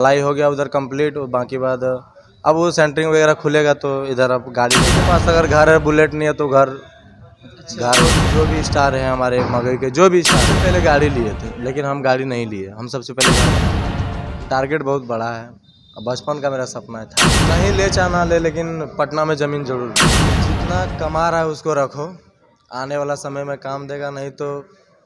ढलाई हो गया उधर कंप्लीट, और बाकी बाद अब वो सेंटरिंग वगैरह खुलेगा तो इधर अब गाड़ी के पास अगर घर है, बुलेट नहीं है तो घर जो भी स्टार हैं हमारे मगई के, जो भी स्टार से पहले गाड़ी लिए थे, लेकिन हम गाड़ी नहीं लिए, हम सबसे पहले टारगेट बहुत बड़ा है। बचपन का मेरा सपना था, कहीं ले चाहे ना ले, लेकिन पटना में ज़मीन जरूर। जितना कमा रहा है उसको रखो, आने वाला समय में काम देगा, नहीं तो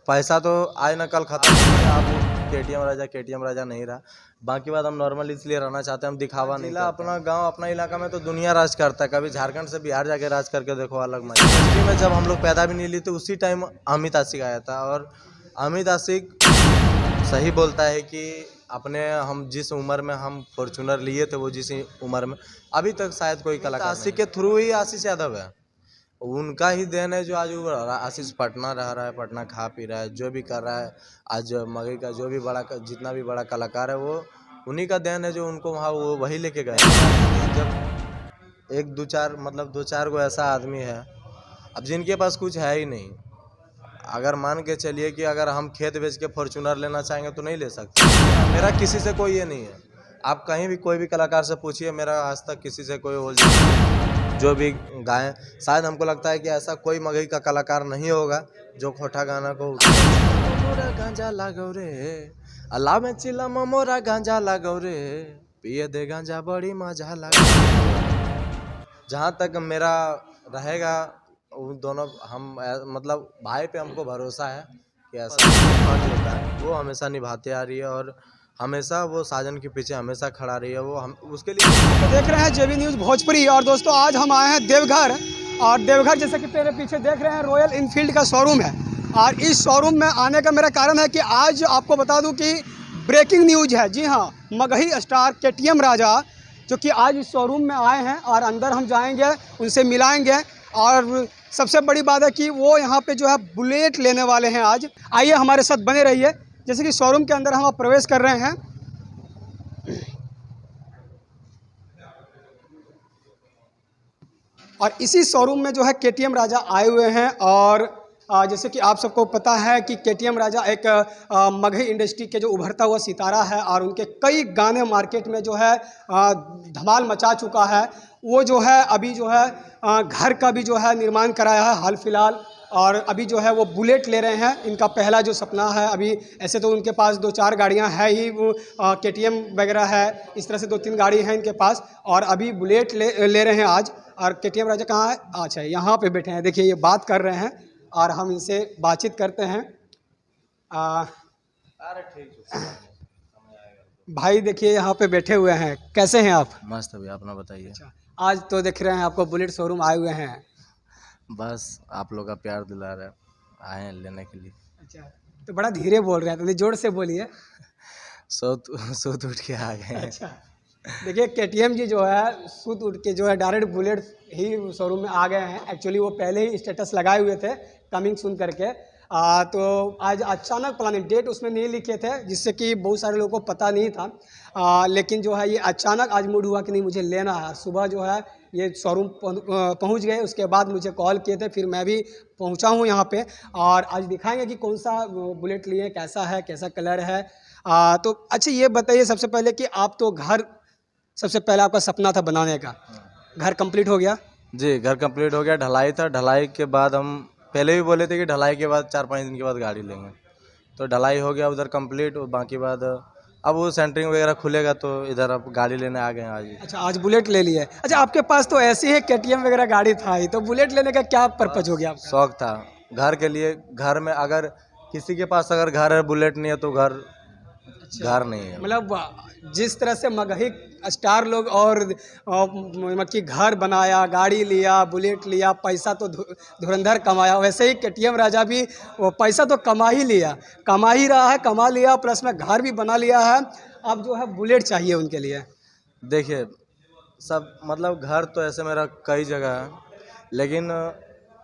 पैसा तो आज ना कल खत्म हो गया। आप केटीएम राजा नहीं रहा। बाकी बात हम नॉर्मल इसलिए रहना चाहते हैं, हम दिखावा नहीं। अपना गांव अपना इलाका में तो दुनिया राज करता है, कभी झारखंड से बिहार जाके राज करके देखो, अलग मजा। इंडस्ट्री में जब हम लोग पैदा भी नहीं लिए तो उसी टाइम अमित आशिक आया था, और अमित आशिक सही बोलता है कि अपने हम जिस उम्र में हम फॉर्चूनर लिए थे, वो जिस उम्र में अभी तक शायद कोई कलाकार आशिक के थ्रू ही आशीष यादव है, उनका ही देन है जो आज वो आशीष पटना रह रहा है, पटना खा पी रहा है, जो भी कर रहा है। आज मगई का जो भी जितना भी बड़ा कलाकार है, वो उन्हीं का देन है, जो उनको वहाँ वो वही लेके गए। जब एक दो चार गो ऐसा आदमी है अब जिनके पास कुछ है ही नहीं, अगर मान के चलिए कि अगर हम खेत बेच के फॉर्चूनर लेना चाहेंगे तो नहीं ले सकते। मेरा किसी से कोई ये नहीं है, आप कहीं भी कोई भी कलाकार से पूछिए, मेरा आज तक किसी से कोई हो जो भी गाएं, शायद हमको लगता है कि ऐसा कोई मगही का कलाकार नहीं होगा जो खोटा गाना को मोरा गांजा लागो रे, अल्लाह में चिल्ला मोरा गांजा लागो रे, पिए दे गांजा बड़ी मजा लागो। जहाँ तक मेरा रहेगा, उन दोनों हम मतलब भाई पे हमको भरोसा है कि ऐसा फर्ज होता है, वो हमेशा निभाते आ रही है, और हमेशा वो साजन के पीछे हमेशा खड़ा रही है। वो हम उसके लिए तो देख रहे हैं जेबी न्यूज़ भोजपुरी। और दोस्तों, आज हम आए हैं देवघर, और देवघर जैसे कि मेरे पीछे देख रहे हैं रॉयल इनफील्ड का शोरूम है। और इस शोरूम में आने का मेरा कारण है कि आज आपको बता दूं कि ब्रेकिंग न्यूज़ है। जी हाँ, मगही स्टार केटीएम राजा जो कि आज इस शोरूम में आए हैं, और अंदर हम जाएंगे, उनसे मिलाएंगे। और सबसे बड़ी बात है कि वो यहाँ पे जो है बुलेट लेने वाले हैं आज। आइए हमारे साथ बने रहिए। जैसे कि शोरूम के अंदर हम प्रवेश कर रहे हैं, और इसी शोरूम में जो है केटीएम राजा आए हुए हैं। और जैसे कि आप सबको पता है कि केटीएम राजा एक मगही इंडस्ट्री के जो उभरता हुआ सितारा है, और उनके कई गाने मार्केट में जो है धमाल मचा चुका है। वो जो है अभी जो है घर का भी जो है निर्माण कराया है हाल फिलहाल, और अभी जो है वो बुलेट ले रहे हैं। इनका पहला जो सपना है, अभी ऐसे तो उनके पास 2-4 गाड़ियां हैं ही, वो केटीएम वगैरह है, इस तरह से 2-3 गाड़ी हैं इनके पास, और अभी बुलेट ले रहे हैं आज। और केटीएम राजा कहाँ है? अच्छा, यहाँ पे बैठे हैं। देखिए, ये बात कर रहे हैं और हम इनसे बातचीत करते हैं। भाई देखिए, यहाँ पे बैठे हुए हैं, कैसे हैं आप? मस्त अभी अपना बताइए। अच्छा, आज तो देख रहे हैं आपको बुलेट शोरूम आए हुए हैं। बस आप लोग का प्यार दिला रहे आए हैं लेने के लिए। अच्छा, तो बड़ा धीरे बोल रहे हैं, तो जोर से बोलिए। सोत उठ के आ गए। अच्छा, देखिए केटीएम जी जो है सूत उठ के जो है डायरेक्ट बुलेट ही शोरूम में आ गए हैं। एक्चुअली वो पहले ही स्टेटस लगाए हुए थे कमिंग सून करके। तो आज अचानक प्लानिंग डेट उसमें नहीं लिखे थे, जिससे कि बहुत सारे लोगों को पता नहीं था। लेकिन जो है ये अचानक आज मूड हुआ कि नहीं मुझे लेना है। सुबह जो है ये शोरूम पहुंच गए, उसके बाद मुझे कॉल किए थे, फिर मैं भी पहुंचा हूं यहाँ पे। और आज दिखाएंगे कि कौन सा बुलेट लिए, कैसा है, कैसा कलर है। तो अच्छा, ये बताइए सबसे पहले कि आप तो घर, सबसे पहले आपका सपना था बनाने का, घर कंप्लीट हो गया? जी, घर कंप्लीट हो गया। ढलाई था, ढलाई के बाद हम पहले भी बोले थे कि ढलाई के बाद 4-5 दिन के बाद गाड़ी लेंगे, तो ढलाई हो गया उधर कंप्लीट, और बाकी बाद अब वो सेंटरिंग वगैरह खुलेगा तो इधर अब गाड़ी लेने आ गए हैं आज। अच्छा, आज बुलेट ले लिए। अच्छा, आपके पास तो ऐसी है केटीएम वगैरह गाड़ी था ही, तो बुलेट लेने का क्या पर्पज हो गया आपका? शौक था घर के लिए। घर में अगर किसी के पास अगर घर है, बुलेट नहीं है तो घर नहीं है। मतलब जिस तरह से मगही स्टार लोग और कि घर बनाया, गाड़ी लिया, बुलेट लिया, पैसा तो धुरंधर कमाया, वैसे ही केटीएम राजा भी वो पैसा तो कमा ही लिया, कमा ही रहा है, कमा लिया, प्लस में घर भी बना लिया है। अब जो है बुलेट चाहिए उनके लिए। देखिए, सब मतलब घर तो ऐसे मेरा कई जगह है, लेकिन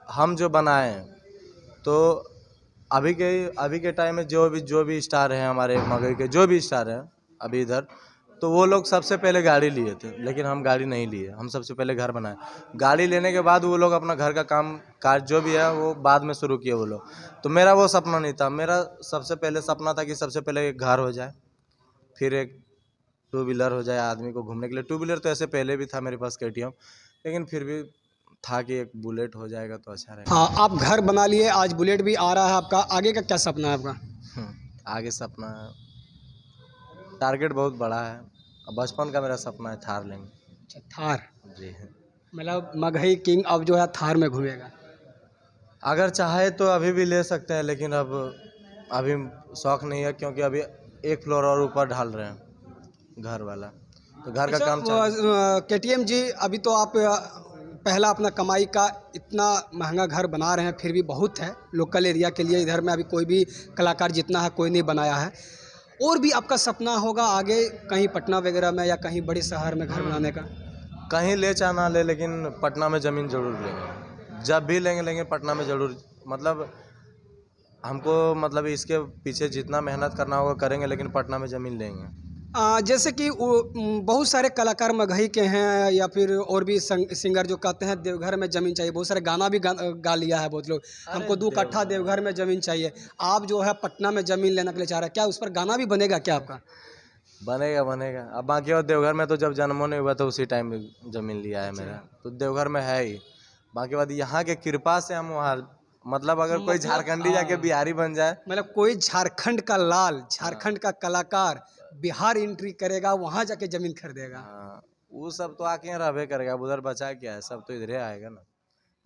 हम जो बनाए हैं तो अभी के टाइम में जो भी स्टार हैं हमारे मगई के, जो भी स्टार हैं अभी इधर, तो वो लोग सबसे पहले गाड़ी लिए थे, लेकिन हम गाड़ी नहीं लिए, हम सबसे पहले घर बनाए। गाड़ी लेने के बाद वो लोग अपना घर का काम काज जो भी है वो बाद में शुरू किए वो लोग। तो मेरा वो सपना नहीं था। मेरा सबसे पहले सपना था कि सबसे पहले एक घर हो जाए, फिर एक टू व्हीलर हो जाए आदमी को घूमने के लिए। टू व्हीलर तो ऐसे पहले भी था मेरे पास KTM, लेकिन फिर भी था कि एक बुलेट हो जाएगा तो अच्छा रहेगा। हाँ, आप घर बना लिए, आज बुलेट भी आ रहा है आपका, आगे का क्या सपना है आपका? आगे सपना है, टारगेट बहुत बड़ा है। बचपन का मेरा सपना है थार लेंगे। अच्छा, थार। जी। मतलब मगही किंग अब जो है थार में घूमेगा। अगर चाहे तो अभी भी ले सकते हैं, लेकिन अब अभी शौक नहीं है, क्योंकि अभी एक फ्लोर और ऊपर ढाल रहे हैं घर वाला, तो घर का अच्छा, काम चालू। KTM जी, अभी तो आप पहला अपना कमाई का इतना महंगा घर बना रहे हैं, फिर भी बहुत है लोकल एरिया के लिए। इधर में अभी कोई भी कलाकार जितना है कोई नहीं बनाया है। और भी आपका सपना होगा आगे कहीं पटना वगैरह में या कहीं बड़े शहर में घर बनाने का? कहीं ले चाहे ना ले, लेकिन पटना में ज़मीन ज़रूर लेंगे। जब भी लेंगे लेंगे पटना में ज़रूर। मतलब हमको, मतलब इसके पीछे जितना मेहनत करना होगा करेंगे, लेकिन पटना में ज़मीन लेंगे। जैसे कि बहुत सारे कलाकार मगही के हैं या फिर और भी सिंगर जो कहते हैं देवघर में ज़मीन चाहिए। बहुत सारे गाना भी गा लिया है बहुत लोग, हमको 2 कट्ठा देवघर में ज़मीन चाहिए। आप जो है पटना में ज़मीन लेने के लिए चाह रहे हैं, क्या उस पर गाना भी बनेगा क्या आपका? बनेगा बनेगा। अब बाकी और देवघर में तो जब जन्मों नहीं हुआ तो उसी टाइम में ज़मीन लिया है मेरा, तो देवघर में है ही। बाकी बात यहाँ के कृपा से हम वहाँ, मतलब अगर कोई झारखंडी जाके बिहारी बन जाए। मतलब कोई झारखंड का लाल, झारखंड का कलाकार बिहार एंट्री करेगा, वहाँ जाके ज़मीन खरीदेगा। हाँ, वो सब तो आके यहाँ रहबे करेगा। अब उधर बचा क्या है, सब तो इधरे आएगा ना।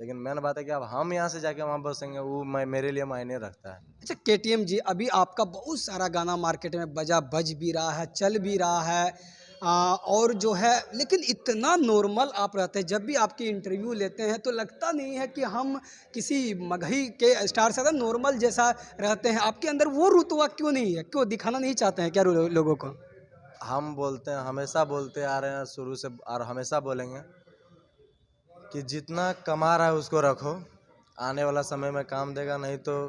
लेकिन मेन बात है कि अब हम यहाँ से जाके वहाँ बसेंगे, वो मेरे लिए मायने रखता है। अच्छा KTM जी, अभी आपका बहुत सारा गाना मार्केट में बज भी रहा है, चल भी रहा है, और जो है, लेकिन इतना नॉर्मल आप रहते हैं। जब भी आपकी इंटरव्यू लेते हैं तो लगता नहीं है कि हम किसी मगही के स्टार से ज़्यादा नॉर्मल जैसा रहते हैं। आपके अंदर वो रुतबा क्यों नहीं है? क्यों दिखाना नहीं चाहते हैं क्या लोगों को? हम बोलते हैं, हमेशा बोलते आ रहे हैं शुरू से, और हमेशा बोलेंगे कि जितना कमा रहा है उसको रखो, आने वाला समय में काम देगा। नहीं तो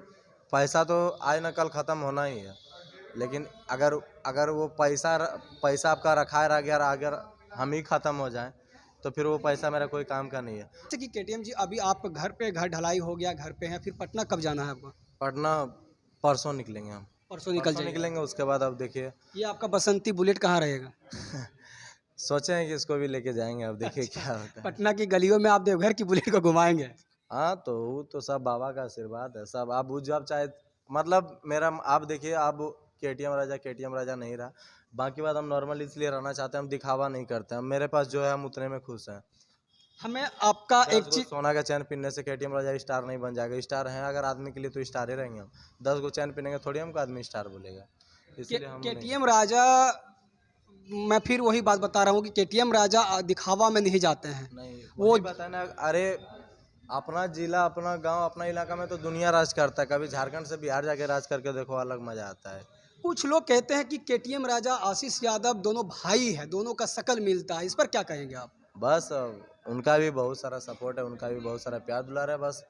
पैसा तो आज न कल ख़त्म होना ही है, लेकिन अगर अगर वो पैसा आपका रखा रह गया, अगर हम ही ख़त्म हो जाएं तो फिर वो पैसा मेरा कोई काम का नहीं है। जैसे कि KTM जी, अभी आप घर पे, घर ढलाई हो गया, घर पे हैं, फिर पटना कब जाना है आपको? पटना परसों निकलेंगे हम। परसों निकल परसों जाएंगे। निकलेंगे, उसके बाद अब देखिए ये आपका बसंती बुलेट कहाँ रहेगा? सोचे हैं कि इसको भी लेके जाएंगे, अब देखिए क्या होता है। पटना की गलियों में आप देवघर की बुलेट को घुमाएंगे? हाँ, तो वो तो सब बाबा का आशीर्वाद है। सब आप जब चाहे, मतलब मेरा, आप देखिए, आप KTM राजा नहीं रहा। बाकी बात हम नॉर्मल इसलिए रहना चाहते हैं, हम दिखावा नहीं करते हैं। मेरे पास जो है हम उतने में खुश हैं। हमें आपका एक 10 गो चीज, सोना का चैन पहनने से KTM राजा स्टार नहीं बन जाएगा। स्टार हैं अगर आदमी के लिए तो स्टार ही रहेंगे हम। 10 गो चैन पहनेंगे थोड़ी हमको आदमी स्टार बोलेगा, इसलिए हम नहीं। KTM राजा, मैं फिर वही बात बता रहा हूँ कि KTM राजा दिखावा में नहीं जाते हैं। नहीं, वो वो पता ना। अरे अपना जिला, अपना गांव, अपना इलाका में तो दुनिया राज करता है। कभी झारखंड से बिहार जाके राज करके देखो, अलग मजा आता है। कुछ लोग कहते हैं कि KTM राजा आशीष यादव दोनों भाई है, दोनों का शकल मिलता है, इस पर क्या कहेंगे आप? बस उनका भी बहुत सारा सपोर्ट है, उनका भी बहुत सारा प्यार दुलार है। बस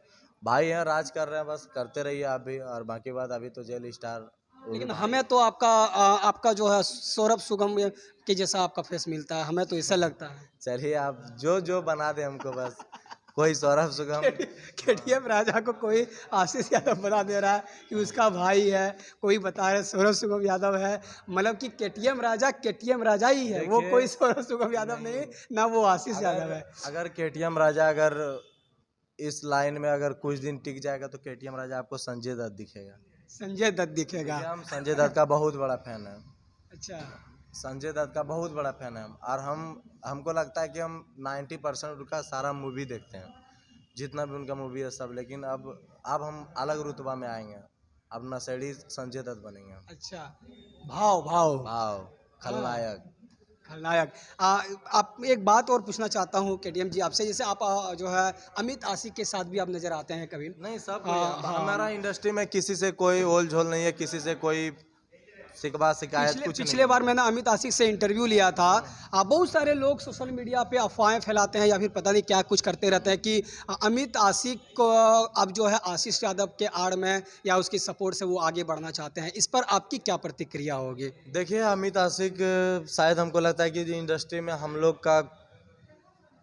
भाई हैं, राज कर रहे हैं, बस करते रहिए आप भी। और बाकी बात, अभी तो जेल स्टार। लेकिन हमें तो आपका जो है सौरभ सुगम के जैसा आपका फेस मिलता है, हमें तो ऐसा लगता है। चलिए, आप जो जो बना दे हमको, बस कोई सौरभ सुगम। KTM राजा को कोई आशीष यादव बता दे रहा है कि उसका भाई है, कोई बता रहा है सौरभ सुगम यादव है। मतलब कि KTM राजा ही है, वो कोई सौरभ सुगम यादव नहीं, ना वो आशीष यादव है। अगर KTM राजा अगर इस लाइन में अगर कुछ दिन टिक जाएगा तो KTM राजा आपको संजय दत्त दिखेगा। संजय दत्त दिखेगा? हम संजय दत्त का बहुत बड़ा फैन है। अच्छा, संजय दत्त का बहुत बड़ा फैन है हम। और हमको लगता है कि हम 90% उनका सारा मूवी देखते हैं, जितना भी उनका मूवी है सब। लेकिन अब हम अलग रुतबा में आएंगे, अब नशेड़ी संजय दत्त बनेंगे हम। अच्छा, भाव भाव वाह, खलनायक। खलनायक। आप, एक बात और पूछना चाहता हूँ KTM जी आपसे, जैसे आप जो है अमित आशिक के साथ भी आप नज़र आते हैं कभी? नहीं, सब हाँ। हमारा इंडस्ट्री में किसी से कोई ओल झोल नहीं है, किसी से कोई शिकवा शिकायत कुछ नहीं। पिछले बार मैंने अमित आशिक से इंटरव्यू लिया था। बहुत सारे लोग सोशल मीडिया पे अफवाहें फैलाते हैं या फिर पता नहीं क्या कुछ करते रहते हैं कि अमित आशिक को अब जो है आशीष यादव के आड़ में या उसकी सपोर्ट से वो आगे बढ़ना चाहते हैं। इस पर आपकी क्या प्रतिक्रिया होगी? देखिए, अमित आशिक, शायद हमको लगता है कि इंडस्ट्री में हम लोग का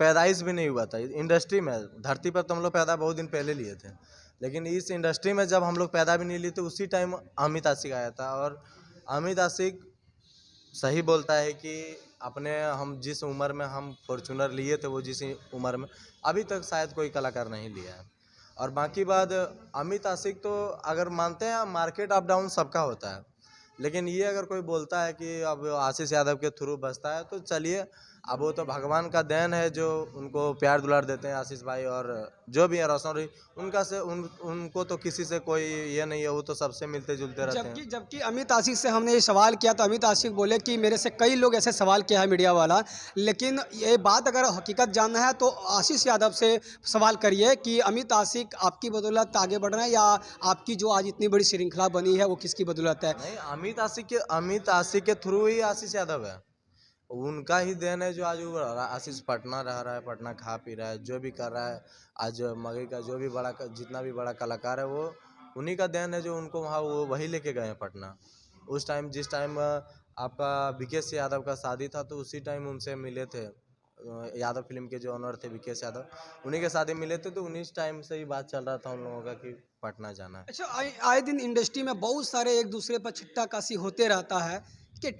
पैदाइश भी नहीं हुआ था। इंडस्ट्री में, धरती पर तो हम लोग पैदा बहुत दिन पहले लिए थे, लेकिन इस इंडस्ट्री में जब हम लोग पैदा भी नहीं लिए थे, उसी टाइम अमित आशिक आया था। और अमित आशिक सही बोलता है कि अपने हम जिस उम्र में हम फॉर्च्यूनर लिए थे वो जिस उम्र में अभी तक शायद कोई कलाकार नहीं लिया है। और बाकी बात अमित आशिक तो अगर मानते हैं मार्केट अप डाउन सबका होता है, लेकिन ये अगर कोई बोलता है कि अब आशीष यादव के थ्रू बचता है तो चलिए, अब वो तो भगवान का देन है जो उनको प्यार दुलार देते हैं आशीष भाई, और जो भी है रोशन रही उनका से उनको तो किसी से कोई ये नहीं है, वो तो सबसे मिलते जुलते रहते जबकि हैं। जबकि अमित आशिक से हमने ये सवाल किया तो अमित आशिक बोले कि मेरे से कई लोग ऐसे सवाल किया है मीडिया वाला, लेकिन ये बात अगर हकीकत जानना है तो आशीष यादव से सवाल करिए कि अमित आशिक आपकी बदौलत आगे बढ़ रहे हैं या आपकी जो आज इतनी बड़ी श्रृंखला बनी है वो किसकी बदौलत है। नहीं, अमित आशिक के थ्रू ही आशीष यादव है, उनका ही देन है जो आज वो आशीष पटना रह रहा है, पटना खा पी रहा है, जो भी कर रहा है आज मगही का जो भी जितना भी बड़ा कलाकार है वो उन्हीं का देन है जो उनको वहाँ वो वही लेके गए हैं पटना। उस टाइम जिस टाइम आपका विकेश यादव का शादी था तो उसी टाइम उनसे मिले थे, यादव फिल्म के जो ऑनर थे विकेश यादव, उन्हीं के शादी मिले थे, तो उन्हीं टाइम से ही बात चल रहा था उन लोगों का कि पटना जाना है। अच्छा, आए दिन इंडस्ट्री में बहुत सारे एक दूसरे पर छिट्टा काशी होते रहता है। देखिए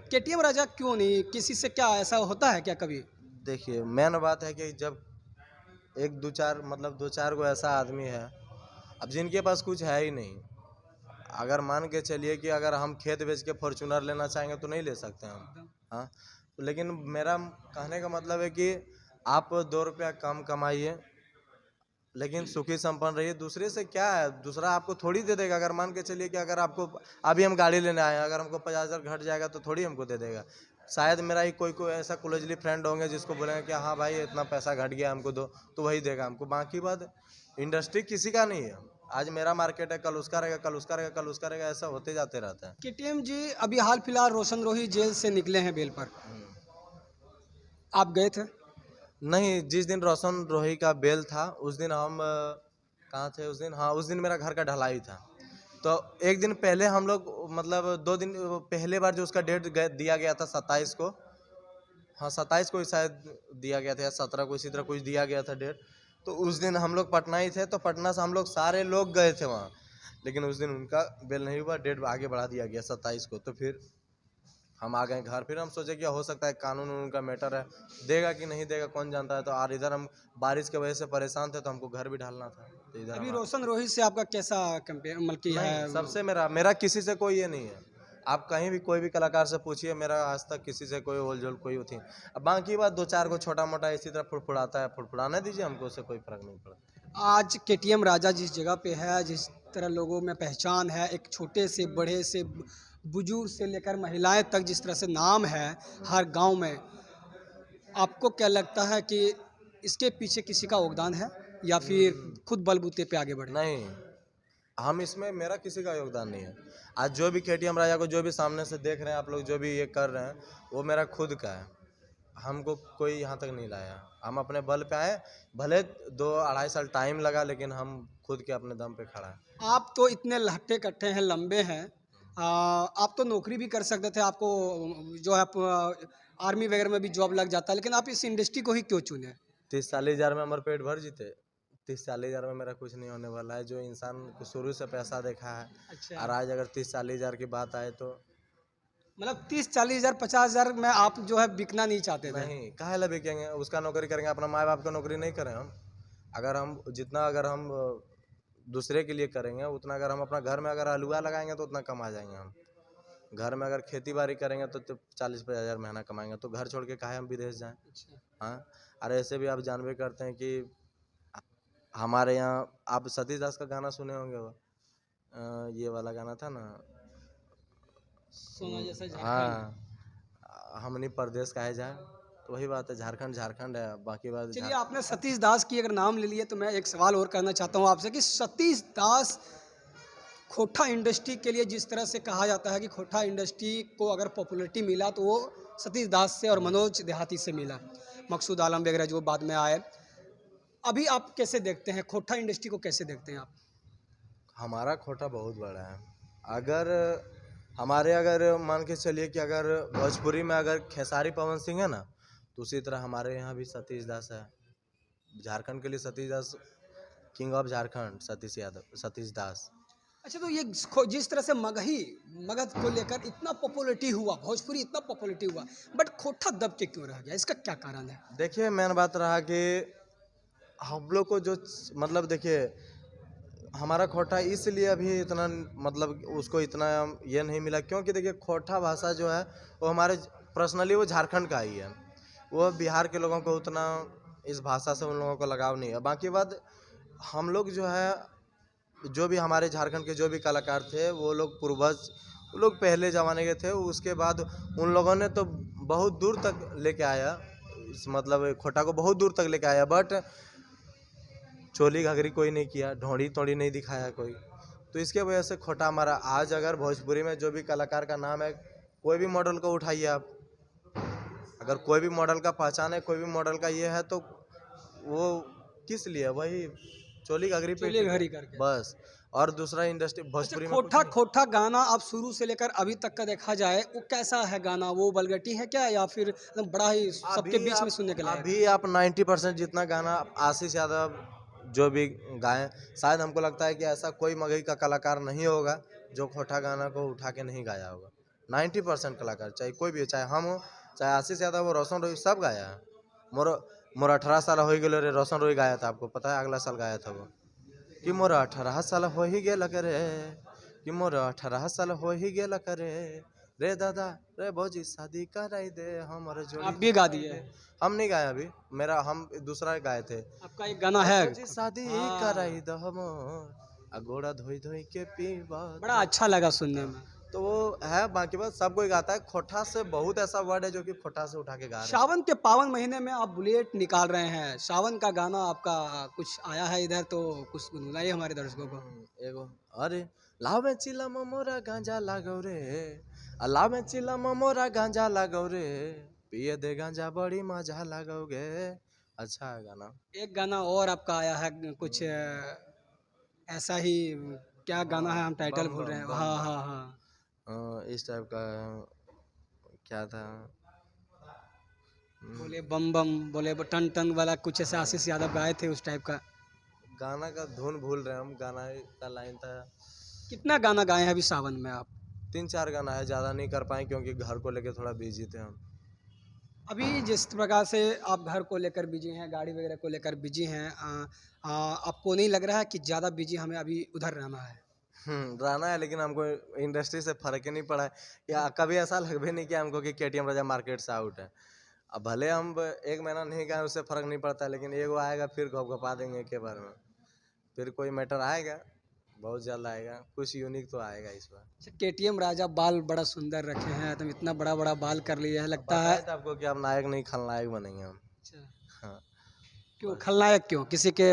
केटीएम राजा क्यों नहीं, किसी से क्या ऐसा होता है क्या कभी। देखिए मेन बात है कि जब एक दो चार मतलब दो चार गो ऐसा आदमी है अब जिनके पास कुछ है ही नहीं, अगर मान के चलिए कि अगर हम खेत बेच के फॉर्च्यूनर लेना चाहेंगे तो नहीं ले सकते हम। हाँ, लेकिन मेरा कहने का मतलब है कि आप 2 रुपया कम कमाइए लेकिन सुखी संपन्न रहिए। दूसरे से क्या है, दूसरा आपको थोड़ी दे देगा। अगर मान के चलिए कि अगर आपको अभी हम गाड़ी लेने आए हैं, अगर हमको 50,000 घट जाएगा तो थोड़ी हमको दे देगा। शायद मेरा ही कोई कोई ऐसा क्लोजली फ्रेंड होंगे जिसको बोलेंगे कि हाँ भाई इतना पैसा घट गया हमको दो, तो वही देगा हमको। बाकी बात इंडस्ट्री किसी का नहीं है, आज मेरा मार्केट है, कल उसका रहेगा, कल उसका रहेगा, कल उसका रहेगा, ऐसा होते जाते रहता है। केटीएम जी अभी हाल फिलहाल रोशन रोही जेल से निकले हैं बेल पर, आप गए थे। नहीं, जिस दिन रोशन रोही का बेल था उस दिन हम कहाँ थे उस दिन, हाँ उस दिन मेरा घर का ढलाई था। तो एक दिन पहले हम लोग मतलब 2 दिन पहले बार जो उसका डेट दिया गया था 27 को, हाँ 27 को ही शायद दिया गया था या 17 को, इसी तरह कुछ दिया गया था डेट। तो उस दिन हम लोग पटना ही थे, तो पटना से हम लोग सारे लोग गए थे वहाँ, लेकिन उस दिन उनका बेल नहीं हुआ, डेट आगे बढ़ा दिया गया 27 को। तो फिर हम आ गए घर। फिर हम सोचे कि हो सकता है कानून उनका मैटर है, देगा कि नहीं देगा कौन जानता है। तो और इधर हम बारिश की वजह से परेशान थे तो हमको घर भी ढालना था, तो इधर अभी हम रोशन रोही से आपका कैसा कंपेयर मतलब कि नहीं, है। सबसे मेरा किसी से कोई ये नहीं है। आप कहीं भी कोई भी कलाकार से पूछिए, मेरा आज तक किसी से कोई ओलझोल कोई होती है। अब बाकी बात 2-4 को छोटा मोटा इसी तरह फुड़फुड़ाता है, फुड़फुड़ाने दीजिए, हमको उससे कोई फर्क नहीं पड़ता। आज केटीएम राजा जिस जगह पे है, जिस तरह लोगों में पहचान है, एक छोटे से बड़े से बुजुर्ग से लेकर महिलाएं तक जिस तरह से नाम है हर गांव में, आपको क्या लगता है कि इसके पीछे किसी का योगदान है या फिर खुद बलबूते पे आगे बढ़े। नहीं, हम इसमें मेरा किसी का योगदान नहीं है। आज जो भी केटीएम राजा को जो भी सामने से देख रहे हैं आप लोग, जो भी ये कर रहे हैं, वो मेरा खुद का है। हमको कोई यहाँ तक नहीं लाया, हम अपने बल पे आए, भले 2-2.5 साल टाइम लगा, लेकिन हम खुद के अपने दम पे खड़ा है। आप तो इतने लहटे कट्टे हैं, लंबे हैं, आप तो नौकरी भी कर सकते थे, आपको जो है आर्मी वगैरह में भी जॉब लग जाता, लेकिन आप इस इंडस्ट्री को ही क्यों चुने। 30-40 हज़ार में हमारे पेट भर जीते। 30-40 हज़ार में मेरा कुछ नहीं होने वाला है। जो इंसान को शुरू से पैसा देखा है, अच्छा, और आज अगर 30-40 हज़ार की बात आए तो मतलब 30-40 हज़ार 50 हज़ार में आप जो है बिकना नहीं चाहते थे। नहीं, काहे ला बिकेंगे, उसका नौकरी करेंगे, अपना माँ बाप का नौकरी नहीं करें हम। अगर हम दूसरे के लिए करेंगे उतना, अगर हम अपना घर में अगर आलूआ लगाएंगे तो उतना कमा जाएंगे हम। घर में अगर खेती बाड़ी करेंगे तो 40-50 हज़ार महीना कमाएंगे, तो घर छोड़ के काहे हम विदेश जाएं। अच्छा, हाँ, और ऐसे भी आप जानबे करते हैं कि हमारे यहाँ आप सतीश दास का गाना सुने होंगे, वो ये वाला गाना था ना, सोना जैसा झारखंड। हाँ, हमनी परदेश काहे जाए, तो वही बात है, झारखंड झारखंड है, बाकी बात चलिए, आपने सतीश दास की अगर नाम ले लिए तो मैं एक सवाल और करना चाहता हूँ आपसे कि सतीश दास खोटा इंडस्ट्री के लिए जिस तरह से कहा जाता है कि खोटा इंडस्ट्री को अगर पॉपुलैरिटी मिला तो वो सतीश दास से और मनोज देहाती से मिला, मकसूद आलम वगैरह जो बाद में आए। अभी आप कैसे देखते हैं खोटा इंडस्ट्री को, कैसे देखते हैं आप। हमारा खोटा बहुत बड़ा है। अगर मान के चलिए कि अगर भोजपुरी में अगर खेसारी पवन सिंह है ना, तो उसी तरह हमारे यहाँ भी सतीश दास है। झारखंड के लिए सतीश दास, किंग ऑफ झारखंड सतीश दास। अच्छा, तो ये जिस तरह से मगध को लेकर इतना पॉपुलरिटी हुआ, भोजपुरी इतना पॉपुलरिटी हुआ, बट खोटा दब के क्यों रह गया? इसका क्या कारण है? देखिए मेन बात रहा कि हम लोग को जो मतलब देखिए हमारा खोटा इसलिए अभी इतना मतलब उसको इतना ये नहीं मिला क्योंकि देखिए खोटा भाषा जो है वो हमारे पर्सनली वो झारखंड का ही है। वो बिहार के लोगों को उतना इस भाषा से उन लोगों को लगाव नहीं है। बाकी बात हम लोग जो है जो भी हमारे झारखंड के जो भी कलाकार थे वो लोग पूर्वज वो लोग पहले ज़माने के थे। उसके बाद उन लोगों ने तो बहुत दूर तक लेके आया इस मतलब खोटा को बहुत दूर तक लेके आया। बट चोली घाघरी कोई नहीं किया, ढोंड़ी तोड़ी नहीं दिखाया कोई। तो इसके वजह से खोटा हमारा आज अगर भोजपुरी में जो भी कलाकार का नाम है कोई भी मॉडल को उठाइए आप, अगर कोई भी मॉडल का पहचान है कोई भी मॉडल का ये है तो वो किस लिए वही चोली घाघरी पे चलिए घड़ी करके। बस। और दूसरा इंडस्ट्री अच्छा, भोजपुरी में खोटा खोटा गाना आप शुरू से लेकर अभी तक का देखा जाए, वो कैसा है गाना? वो वल्गैरिटी है क्या, या फिर एकदम बड़ा ही सबके बीच में सुनने के लायक? अभी आप 90% जितना गाना आशीष यादव जो भी गाएं, शायद हमको लगता है कि ऐसा कोई मगही का कलाकार नहीं होगा जो खोटा गाना को उठा के नहीं गाया होगा। 90% कलाकार चाहे कोई भी हो, चाहे हम हो चाहे आशीष यादव हो, रोशन रोई सब गाया है। मोर 18 साल हो गए रे रोशन रोई गाया था, आपको पता है अगला साल गाया था वो कि मोर 18 साल हो ही गेल करे, कि मोर 18 साल हो ही गेल करे रे दादा रे भौजी शादी कराई दे हमर जोड़ी। आप भी गा दिए? हम नहीं गाए अभी, मेरा हम दूसरा गाए थे। आपका एक गाना है, भौजी शादी हाँ। कराई दे हमर गोड़ा धोई धोई के पीबा। बड़ा अच्छा लगा सुनने में। तो वो है। बाकी बात सब कोई गाता है। खोटा से बहुत ऐसा वर्ड है जो कि खोटा से उठा के गा रहे हैं। सावन के पावन महीने में आप बुलेट निकाल रहे हैं, सावन का गाना आपका कुछ आया है इधर, तो कुछ गुनगुनाइए हमारे दर्शकों को। एगो अरे लाव में चिलम मोरा गांजा लागौ रे, लाव में चिलम मोरा गांजा लागौ रे, पिए दे गांजा बड़ी मजा लागोगे। अच्छा है गाना। एक गाना और आपका आया है कुछ ऐसा ही, क्या गाना है, हम टाइटल बम भूल रहे हैं। बम हाँ हाँ हाँ, इस टाइप का क्या था बोले बम बम, बोले टन टन वाला कुछ ऐसा आशीष यादव गाए थे उस टाइप का। गाना का धुन भूल रहे हैं हम। गाना का लाइन था। कितना गाना गाए हैं अभी सावन में आप? 3-4 गाना है, ज़्यादा नहीं कर पाए क्योंकि घर को लेके थोड़ा बिजी थे हम। अभी जिस प्रकार से आप घर को लेकर बिजी हैं, गाड़ी वगैरह को लेकर बिजी हैं, आपको नहीं लग रहा है कि ज़्यादा बिजी हमें अभी उधर रहना है? रहना है, लेकिन हमको इंडस्ट्री से फर्क ही नहीं पड़ा है या कभी ऐसा लग भी नहीं किया हमको कि केटीएम राजा मार्केट से आउट है। अब भले हम 1 महीना नहीं गए उससे फ़र्क नहीं पड़ता, लेकिन एगो आएगा फिर घपघपा देंगे एक बार में। फिर कोई मैटर आएगा, बहुत जल्द आएगा, कुछ यूनिक तो आएगा इस बार। अच्छा, केटीएम राजा बाल बड़ा सुंदर रखे हैं, एकदम इतना बड़ा बड़ा बाल कर लिया है, लगता है। बताया था आपको कि अब नायक नहीं खलनायक बनेंगे हम। अच्छा, हाँ। क्यों खलनायक क्यों? किसी के,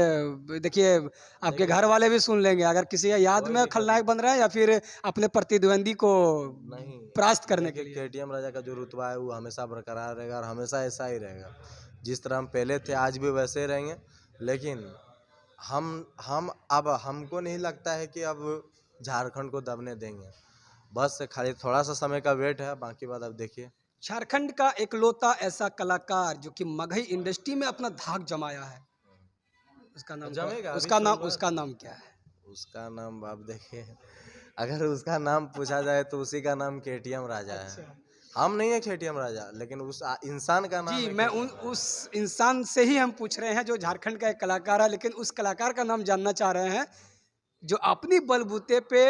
देखिए आपके घर वाले भी सुन लेंगे अगर किसी के याद में खलनायक बन रहे हैं, या फिर अपने प्रतिद्वंदी को नहीं, परास्त करने के लिए। केटीएम राजा का जो रुतबा है वो हमेशा बरकरार रहेगा और हमेशा ऐसा ही रहेगा। जिस तरह हम पहले थे आज भी वैसे ही रहेंगे। लेकिन हम अब हमको नहीं लगता है कि अब झारखंड को दबने देंगे। बस खाली थोड़ा सा समय का वेट है, बाकी बात अब देखिए। झारखंड का एकलौता ऐसा कलाकार जो कि मगही इंडस्ट्री में अपना धाक जमाया है, उसका नाम जमेगा, उसका नाम क्या है? उसका नाम आप देखिए, अगर उसका नाम पूछा जाए तो उसी का नाम केटीएम राजा है। हम नहीं है केटीएम राजा, लेकिन उस इंसान का नाम जी, है मैं उस इंसान से ही हम पूछ रहे हैं जो झारखंड का एक कलाकार है, लेकिन उस कलाकार का नाम जानना चाह रहे हैं जो अपनी बलबूते पे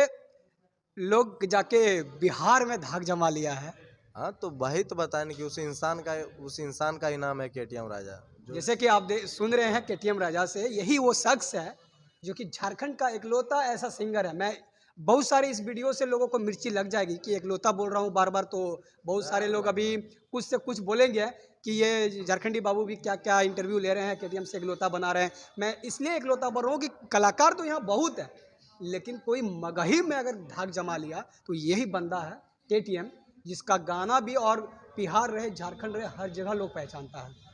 लोग जाके बिहार में धाक जमा लिया है। हाँ, तो वही तो बताने कि उस इंसान का ही नाम है केटीएम राजा। जैसे कि आप सुन रहे हैं केटीएम राजा से, यही वो शख्स है जो कि झारखंड का एकलौता ऐसा सिंगर है। मैं बहुत सारे इस वीडियो से लोगों को मिर्ची लग जाएगी कि एकलौता बोल रहा हूँ बार बार, तो बहुत सारे लोग अभी कुछ से कुछ बोलेंगे कि ये झारखंडी बाबू भी क्या क्या इंटरव्यू ले रहे हैं, केटीएम से एकलौता बना रहे हैं। मैं इसलिए एकलौता बोल रहा हूँ कि कलाकार तो यहाँ बहुत है, लेकिन कोई मगही में अगर धाक जमा लिया तो यही बंदा है केटीएम, जिसका गाना भी और बिहार रहे झारखंड रहे हर जगह लोग पहचानता है।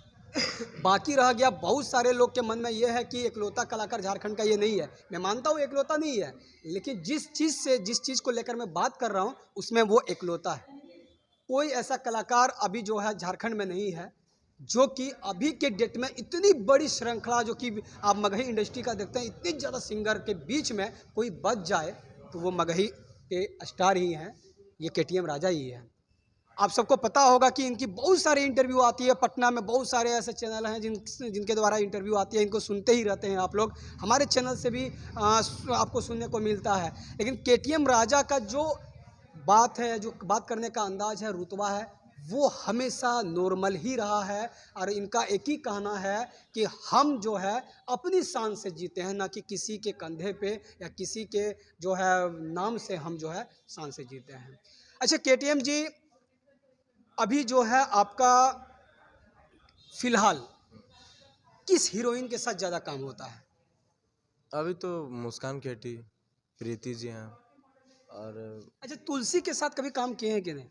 बाकी रह गया, बहुत सारे लोग के मन में ये है कि एकलौता कलाकार झारखंड का ये नहीं है। मैं मानता हूँ एकलौता नहीं है, लेकिन जिस चीज़ को लेकर मैं बात कर रहा हूँ उसमें वो एकलौता है। कोई ऐसा कलाकार अभी जो है झारखंड में नहीं है जो कि अभी के डेट में इतनी बड़ी श्रृंखला जो कि आप मगही इंडस्ट्री का देखते हैं, इतनी ज़्यादा सिंगर के बीच में कोई बच जाए तो वो मगही के स्टार ही हैं, ये केटीएम राजा ही है। आप सबको पता होगा कि इनकी बहुत सारी इंटरव्यू आती है पटना में, बहुत सारे ऐसे चैनल हैं जिनके द्वारा इंटरव्यू आती है, इनको सुनते ही रहते हैं आप लोग। हमारे चैनल से भी आपको सुनने को मिलता है। लेकिन केटीएम राजा का जो बात है, जो बात करने का अंदाज है, रुतबा है, वो हमेशा नॉर्मल ही रहा है। और इनका एक ही कहना है कि हम जो है अपनी शान से जीते हैं, ना कि किसी के कंधे पे या किसी के जो है नाम से हम जो है शान से जीते हैं। अच्छा केटीएम जी, अभी जो है आपका फिलहाल किस हीरोइन के साथ ज़्यादा काम होता है? अभी तो मुस्कान केटी, प्रीति जी हैं और अच्छा, तुलसी के साथ कभी काम किए हैं कि नहीं?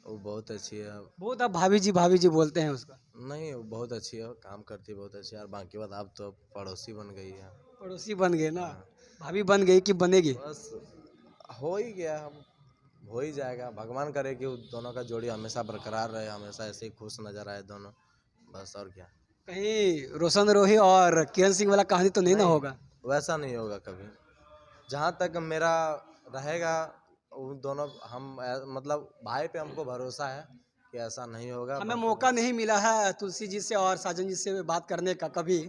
वो बहुत अच्छी है। बहुत, आप भाभी जी बोलते हैं उसका। नहीं, वो बहुत अच्छी है, काम करती है बहुत अच्छी है। और बाकी बात, आप तो पड़ोसी बन गई है। पड़ोसी बन गए ना, भाभी बन गई कि बनेगी? बस हो ही गया, हम हो ही जाएगा। भगवान करे कि उन दोनों का जोड़ी हमेशा बरकरार रहे, हमेशा ऐसे ही खुश नजर आए दोनों, बस। और क्या, कहीं रोशन रोही और किरण सिंह वाला कहानी तो नहीं ना होगा? वैसा नहीं होगा कभी। जहाँ तक मेरा रहेगा, उन दोनों हम मतलब भाई पे हमको भरोसा है कि ऐसा नहीं होगा। हमें मौका नहीं मिला है तुलसी जी से और साजन जी से बात करने का कभी।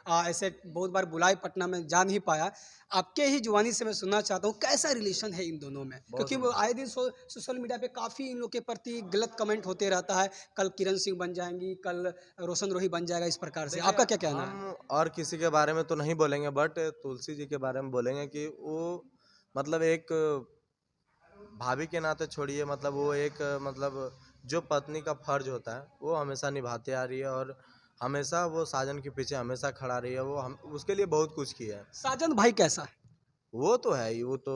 ऐसे बहुत बार बुलाए, पटना में जा नहीं पाया। आपके ही जुबानी से मैं सुनना चाहता हूँ कैसा रिलेशन है इन दोनों में, क्योंकि वो आए दिन सोशल मीडिया पे काफ़ी इन लोग के प्रति गलत कमेंट होते रहता है। कल किरण सिंह बन जाएंगी, कल रोशन रोही बन जाएगा, इस प्रकार से आपका क्या कहना है? हम और किसी के बारे में तो नहीं बोलेंगे, बट तुलसी जी के बारे में बोलेंगे कि वो मतलब एक भाभी के नाते छोड़िए, मतलब वो एक मतलब जो पत्नी का फर्ज होता है वो हमेशा निभाते आ रही है। और हमेशा वो साजन के पीछे हमेशा खड़ा रही है। वो हम उसके लिए बहुत कुछ किया है। साजन भाई कैसा है? वो तो है ही, वो तो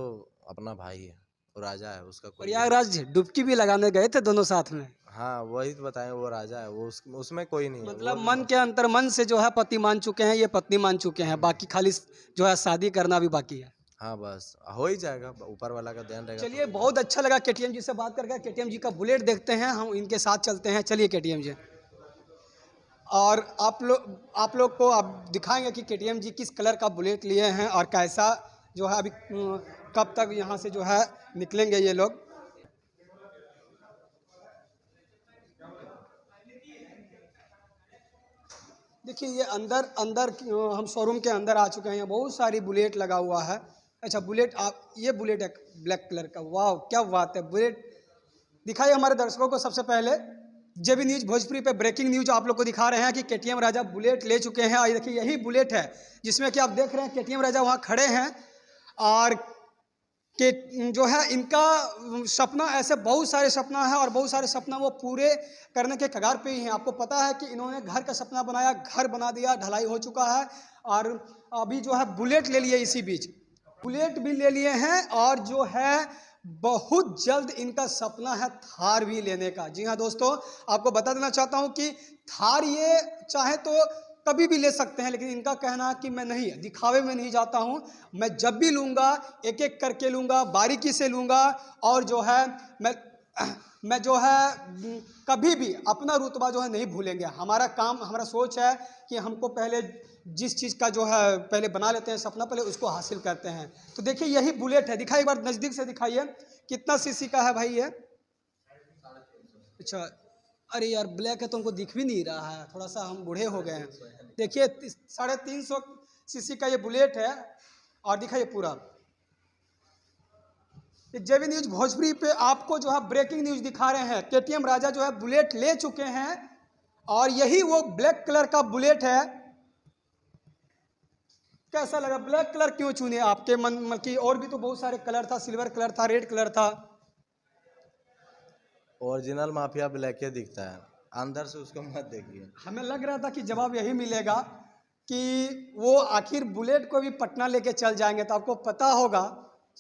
अपना भाई है, वो राजा है, उसका कोई। प्रयागराज डुबकी भी लगाने गए थे दोनों साथ में। हाँ, वही तो बताएं, वो राजा है, वो उसमें कोई नहीं है। मतलब मन के अंतर मन से जो है पति मान चुके हैं, ये पत्नी मान चुके हैं, बाकी खाली जो है शादी करना भी बाकी है। हाँ, बस हो ही जाएगा, ऊपर वाला का ध्यान रहेगा। चलिए, बहुत अच्छा लगा केटीएम जी से बात करके। केटीएम जी का बुलेट देखते हैं, हम इनके साथ चलते हैं। चलिए केटीएम जी, और आप लोग को आप दिखाएंगे कि केटीएम जी किस कलर का बुलेट लिए हैं और कैसा जो है अभी कब तक यहाँ से जो है निकलेंगे ये लोग। देखिए, ये अंदर हम शोरूम के अंदर आ चुके हैं। यहाँ बहुत सारी बुलेट लगा हुआ है। अच्छा, बुलेट, आप ये बुलेट है ब्लैक कलर का, वाह क्या बात है। बुलेट दिखाइए हमारे दर्शकों को। सबसे पहले जेबी न्यूज़ भोजपुरी पे ब्रेकिंग न्यूज़ आप लोग को दिखा रहे हैं कि केटीएम राजा बुलेट ले चुके हैं। और ये देखिए, यही बुलेट है जिसमें कि आप देख रहे हैं केटीएम राजा वहाँ खड़े हैं। और कि जो है इनका सपना, ऐसे बहुत सारे सपना है और बहुत सारे सपना वो पूरे करने के कगार पे ही हैं। आपको पता है कि इन्होंने घर का सपना बनाया, घर बना दिया, ढलाई हो चुका है। और अभी जो है बुलेट ले लिए, इसी बीच बुलेट भी ले लिए हैं। और जो है बहुत जल्द इनका सपना है थार भी लेने का। जी हाँ दोस्तों, आपको बता देना चाहता हूँ कि थार ये चाहे तो कभी भी ले सकते हैं, लेकिन इनका कहना है कि मैं नहीं, दिखावे में नहीं जाता हूं, मैं जब भी लूँगा एक एक करके लूँगा, बारीकी से लूँगा। और जो है मैं जो है कभी भी अपना रुतबा जो है नहीं भूलेंगे। हमारा काम, हमारा सोच है कि हमको पहले जिस चीज़ का जो है पहले बना लेते हैं सपना, पहले उसको हासिल करते हैं। तो देखिए, यही बुलेट है। दिखाइए एक बार नज़दीक से दिखाइए, कितना सीसी का है भाई ये? अच्छा, अरे यार ब्लैक है तो हमको दिख भी नहीं रहा है, थोड़ा सा हम बूढ़े हो गए हैं। देखिए 350 सीसी का ये बुलेट है। और दिखाइए पूरा जेबी न्यूज़ भोजपुरी पे आपको जो है ब्रेकिंग न्यूज़ दिखा रहे हैं। केटीएम राजा जो है बुलेट ले चुके हैं और यही वो ब्लैक कलर का बुलेट है। कैसा लगा? ब्लैक कलर क्यों चुने आपके मन की? और भी तो बहुत सारे कलर था, सिल्वर कलर था, रेड कलर था। ओरिजिनल माफिया ब्लैक ही दिखता है, अंदर से उसको मत देखिए। हमें लग रहा था कि जवाब यही मिलेगा कि वो आखिर बुलेट को भी पटना लेके चल जाएंगे। तो आपको पता होगा,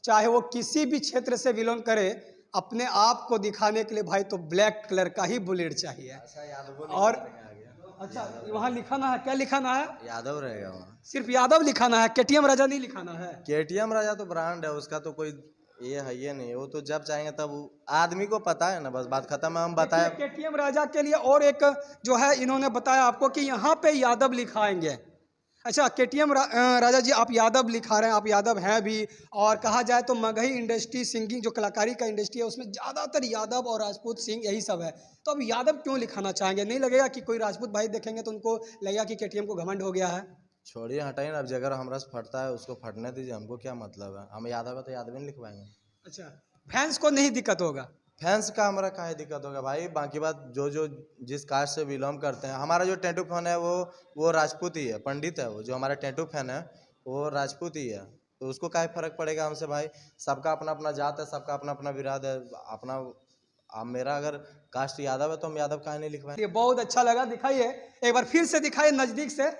चाहे वो किसी भी क्षेत्र से बिलोंग करे, अपने आप को दिखाने के लिए भाई तो ब्लैक कलर का ही बुलेट चाहिए। और अच्छा, वहाँ लिखाना है, क्या लिखाना है? यादव रहेगा वहाँ, सिर्फ यादव लिखाना है, केटीएम राजा नहीं लिखाना है। केटीएम राजा तो ब्रांड है, उसका तो कोई ये है ये नहीं। वो तो जब चाहेंगे तब, आदमी को पता है ना, बस बात खत्म है। हम बताए केटीएम राजा के लिए और एक जो है इन्होंने बताया आपको कि यहाँ पे यादव लिखाएंगे। अच्छा केटीएम राजा जी, आप यादव लिखा रहे हैं, आप यादव हैं भी, और कहा जाए तो मगही इंडस्ट्री सिंगिंग जो कलाकारी का इंडस्ट्री है उसमें ज़्यादातर यादव और राजपूत सिंह यही सब है, तो अब यादव क्यों लिखाना चाहेंगे? नहीं लगेगा कि कोई राजपूत भाई देखेंगे तो उनको लगेगा कि केटीएम को घमंड हो गया है? छोड़िए हटाइए ना, अब जगह हमारा से फटता है उसको फटने दीजिए, हमको क्या मतलब है, हम यादव है तो यादव ही लिखवाएंगे। अच्छा, फैंस को नहीं दिक्कत होगा? फैंस का हमारा काहे दिक्कत होगा भाई, बाकी बात जो जो जिस कास्ट से बिलोंग करते हैं, हमारा जो टैटू फैन है वो राजपूत ही है, पंडित है वो, जो हमारा टैटू फैन है वो राजपूत ही है, तो उसको काहे फर्क पड़ेगा हमसे भाई, सबका अपना अपना जात है, सबका अपना अपना विराद है अपना। अब मेरा अगर कास्ट यादव है तो हम यादव काहे नहीं लिखवाएं। ये बहुत अच्छा लगा, दिखाइए एक बार फिर से, दिखाइए नज़दीक से।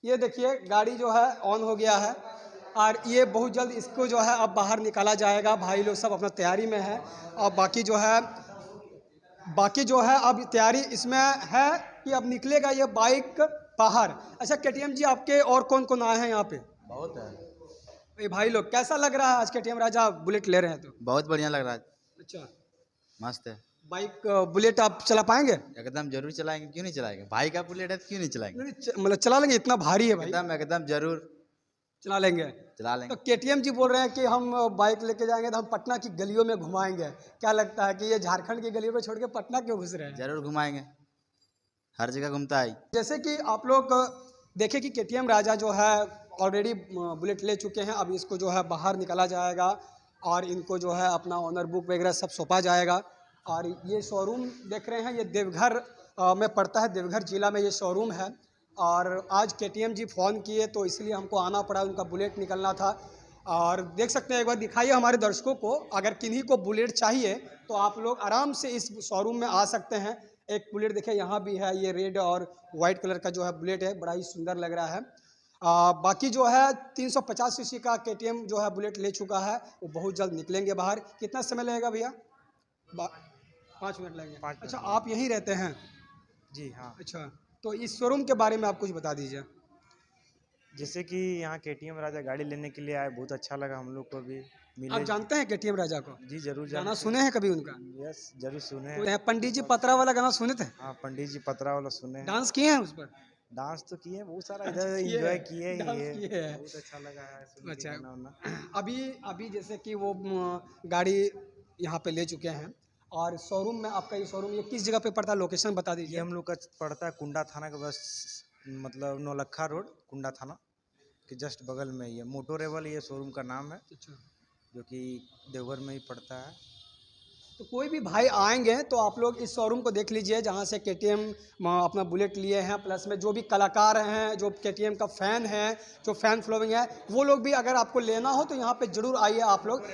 ये देखिए गाड़ी जो है ऑन हो गया है और ये बहुत जल्द इसको जो है अब बाहर निकाला जाएगा, भाई लोग सब अपना तैयारी में है, और बाकी जो है अब तैयारी इसमें है कि अब निकलेगा ये बाइक बाहर। अच्छा केटीएम जी, आपके और कौन कौन आए हैं यहाँ पे? बहुत है ये भाई लोग, कैसा लग रहा है आज केटीएम राजा बुलेट ले रहे हैं तो? बहुत बढ़िया लग रहा है, अच्छा, मस्त है। बाइक बुलेट आप चला पाएंगे? एकदम जरूर चलाएंगे, क्यों नहीं चलाएंगे, भाई का बुलेट है तो क्यों नहीं चलाएंगे। मतलब चला लेंगे, इतना भारी है भाई? एकदम एकदम जरूर चला लेंगे। चला तो लेंगे। केटीएम जी बोल रहे हैं कि हम बाइक लेके जाएंगे तो हम पटना की गलियों में घुमाएंगे, क्या लगता है कि ये झारखंड की गलियों में छोड़ के पटना क्यों घुस रहे हैं? जरूर घुमाएंगे, हर जगह घूमता है। जैसे कि आप लोग देखें कि केटीएम राजा जो है ऑलरेडी बुलेट ले चुके हैं, अब इसको जो है बाहर निकाला जाएगा और इनको जो है अपना ऑनर बुक वगैरह सब सौंपा जाएगा। और ये शोरूम देख रहे हैं, ये देवघर में पड़ता है, देवघर जिला में ये शोरूम है। और आज केटीएम जी फ़ोन किए तो इसलिए हमको आना पड़ा, उनका बुलेट निकलना था। और देख सकते हैं, एक बार दिखाइए हमारे दर्शकों को, अगर किन्हीं को बुलेट चाहिए तो आप लोग आराम से इस शोरूम में आ सकते हैं। एक बुलेट देखिए यहाँ भी है, ये रेड और वाइट कलर का जो है बुलेट है, बड़ा ही सुंदर लग रहा है। बाकी जो है 350 सीसी का केटीएम जो है बुलेट ले चुका है, वो बहुत जल्द निकलेंगे बाहर। कितना समय लगेगा भैया? 5 मिनट लगेंगे। अच्छा, आप यहीं रहते हैं? जी हाँ। अच्छा, तो इस शोरूम के बारे में आप कुछ बता दीजिए। जैसे कि यहाँ केटीएम राजा गाड़ी लेने के लिए आए, बहुत अच्छा लगा हम लोग को भी मिले। आप जानते हैं केटीएम राजा को? जी जरूर गाना जानते सुने हैं कभी उनका? हैं। यस जरूर सुने हैं। पंडित जी पतरा वाला गाना सुने थे? हाँ पंडित जी पतरा वाला सुने हैं। डांस किए हैं उस पर? डांस तो किए बहुत सारा, इधर एंजॉय किए डांस ही है, किए हैं। बहुत अच्छा लगा है सुन के अच्छा। गाना वाना। अभी जैसे कि वो गाड़ी यहाँ पे ले चुके हैं, और शोरूम में आपका ये शोरूम ये किस जगह पे पड़ता है, लोकेशन बता ये दीजिए। हम लोग का पड़ता है कुंडा थाना के बस, मतलब नौलखा रोड कुंडा थाना के जस्ट बगल में ही है। मोटोरेबल ये शोरूम का नाम है, अच्छा, जो कि देवघर में ही पड़ता है। तो कोई भी भाई आएंगे तो आप लोग इस शोरूम को देख लीजिए, जहाँ से केटीएम अपना बुलेट लिए हैं, प्लस में जो भी कलाकार हैं, जो केटीएम का फ़ैन है, जो फ़ैन फॉलोइंग है, वो लोग भी अगर आपको लेना हो तो यहाँ पे ज़रूर आइए आप लोग।